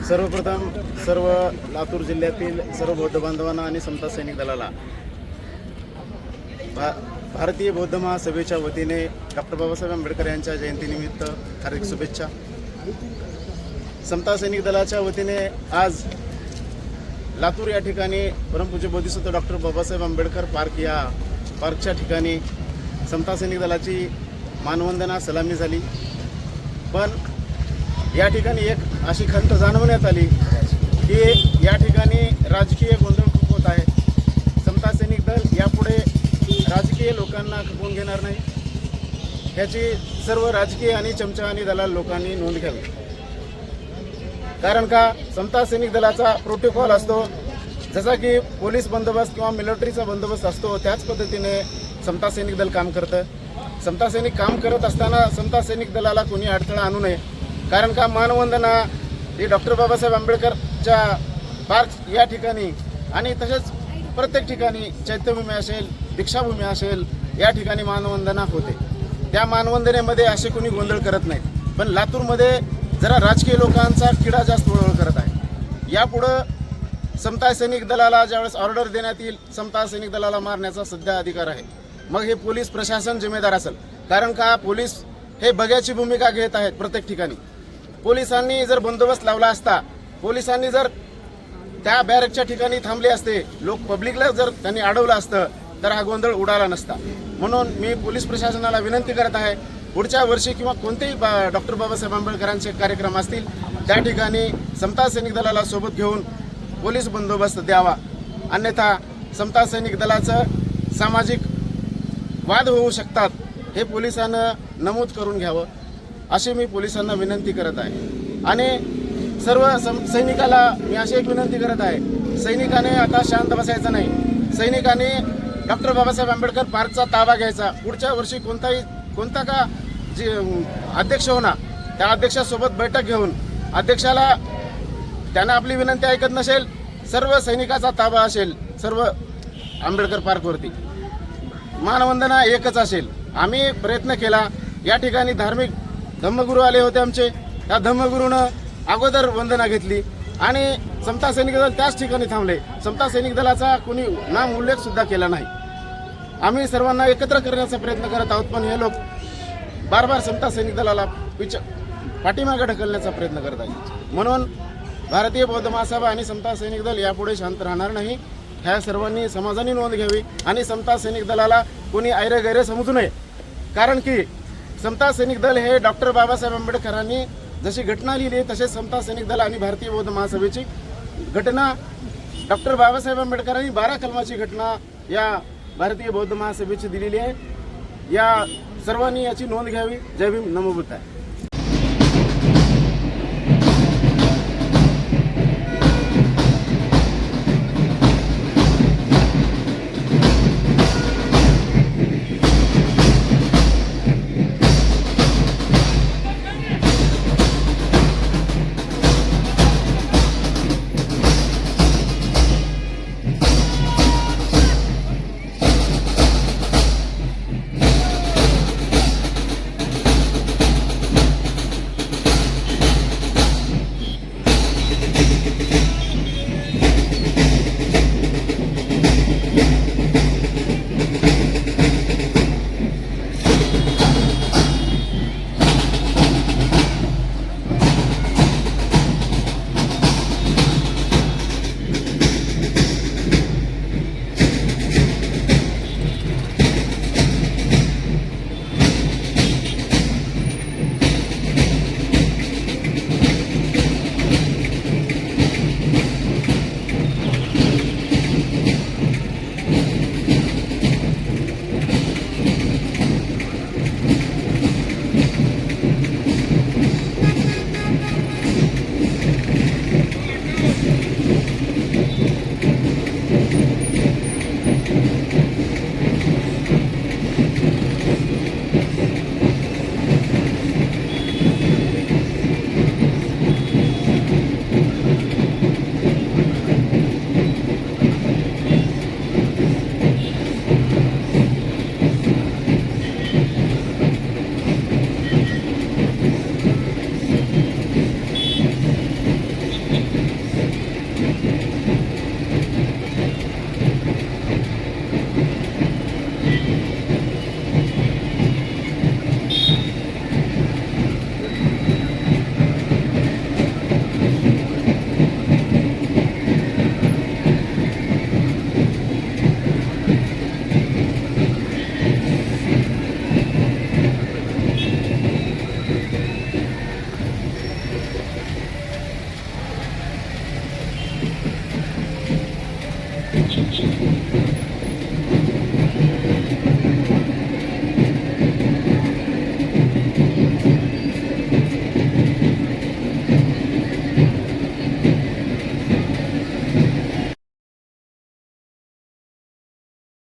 सर्वप्रथम सर्व लातूर जिल्ह्यातील सर्व बौद्ध बांधवांना आणि समता सैनिक दलाला भारतीय बौद्ध महासभेच्या वतीने डॉक्टर बाबासाहेब आंबेडकर यांच्या जयंतीनिमित्त हार्दिक शुभेच्छा। समता सैनिक दलाच्या वतीने आज लातूर या ठिकाणी परमपूज्य बोधिसत्व डॉक्टर बाबासाहेब आंबेडकर पार्क या पार्कच्या ठिकाणी समता सैनिक दलाची मानवंदना सलामी झाली। पण या ठिकाणी एक अशी खंत जाणवण्यात आली की या ठिकाणी राजकीय गोंधळ खूप होत आहे। समता सैनिक दल यापुढे राजकीय लोकांना खपवून घेणार नाही, ह्याची सर्व राजकीय आणि चमचा आणि दलाल लोकांनी नोंद घ्यावी। कारण का समता सैनिक दलाचा प्रोटोकॉल असतो, जसा की पोलीस बंदोबस्त किंवा मिलिटरीचा बंदोबस्त असतो त्याच पद्धतीने समता सैनिक दल काम करतं। समता सैनिक काम करत असताना समता सैनिक दलाला कोणी अडथळा आणू नये। कारण का मानवंदना ही डॉक्टर बाबासाहेब आंबेडकरच्या पार्क या ठिकाणी आणि तसेच प्रत्येक ठिकाणी चैत्यभूमी असेल, दीक्षाभूमी असेल, या ठिकाणी मानवंदना होते। त्या मानवंदनेमध्ये असे कोणी गोंधळ करत नाहीत। पण लातूरमध्ये जरा राजकीय लोकांचा किडा जास्त वळवळ करत आहे। यापुढं समता सैनिक दलाला ज्यावेळेस ऑर्डर देण्यात येईल, समता सैनिक दलाला मारण्याचा सध्या अधिकार आहे। मग हे पोलीस प्रशासन जिम्मेदार असेल। कारण का पोलीस हे बघ्याची भूमिका घेत आहेत प्रत्येक ठिकाणी। पोलिसांनी जर बंदोबस्त लावला असता, पोलिसांनी जर त्या बॅरकच्या ठिकाणी थांबले असते, लोक पब्लिकला जर त्यांनी अडवलं असतं तर हा गोंधळ उडाला नसता। म्हणून मी पोलीस प्रशासनाला विनंती करत आहे, पुढच्या वर्षी किंवा कोणतेही डॉक्टर बाबासाहेब आंबेडकरांचे कार्यक्रम असतील त्या ठिकाणी समता सैनिक दलाला सोबत घेऊन पोलीस बंदोबस्त द्यावा। अन्यथा समता सैनिक दलाचं सामाजिक वाद होऊ शकतात, हे पोलिसांना नमूद करून घ्यावं अशी मी पोलिसांना विनंती करत आहे। आणि सर्व सैनिकाला मी अशी एक विनंती करत आहे, सैनिकाने आता शांत बसायचं नाही। सैनिकांनी डॉक्टर बाबासाहेब आंबेडकर पार्कचा ताबा घ्यायचा। पुढच्या वर्षी कोणता का जे अध्यक्ष होणार त्या अध्यक्षासोबत बैठक घेऊन अध्यक्षाला त्यांना आपली विनंती ऐकत नसेल, सर्व सैनिकाचा ताबा असेल सर्व आंबेडकर पार्कवरती, मानवंदना एकच असेल। आम्ही प्रयत्न केला, या ठिकाणी धार्मिक धम्मगुरू आले होते आमचे, त्या धम्मगुरूनं अगोदर वंदना घेतली आणि समता सैनिक दल त्याच ठिकाणी थांबले। समता सैनिक दलाचा कोणी नाम उल्लेख सुद्धा केला नाही। आम्ही सर्वांना एकत्र करण्याचा प्रयत्न करत आहोत, पण हे लोक बार बार समता सैनिक दलाला पाठीमागे ढकलण्याचा प्रयत्न करत आहेत। म्हणून भारतीय बौद्ध महासभा आणि समता सैनिक दल यापुढे शांत राहणार नाही। ह्या सर्वांनी समाजाने नोंद घ्यावी आणि समता सैनिक दलाला कोणी ऐरे समजू नये। कारण की समता सैनिक दल हे डॉक्टर बाबासाहेब आंबेडकरांनी जशी घटना लिहिली तसेच समता सैनिक दल आणि भारतीय बौद्ध महासभेची घटना डॉक्टर बाबासाहेब आंबेडकरांनी 12 कलमाची घटना या भारतीय बौद्ध महासभेची दिलेली आहे। या सर्वांनी याची नोंद घ्यावी। जय भीम, नमो बुद्धाय।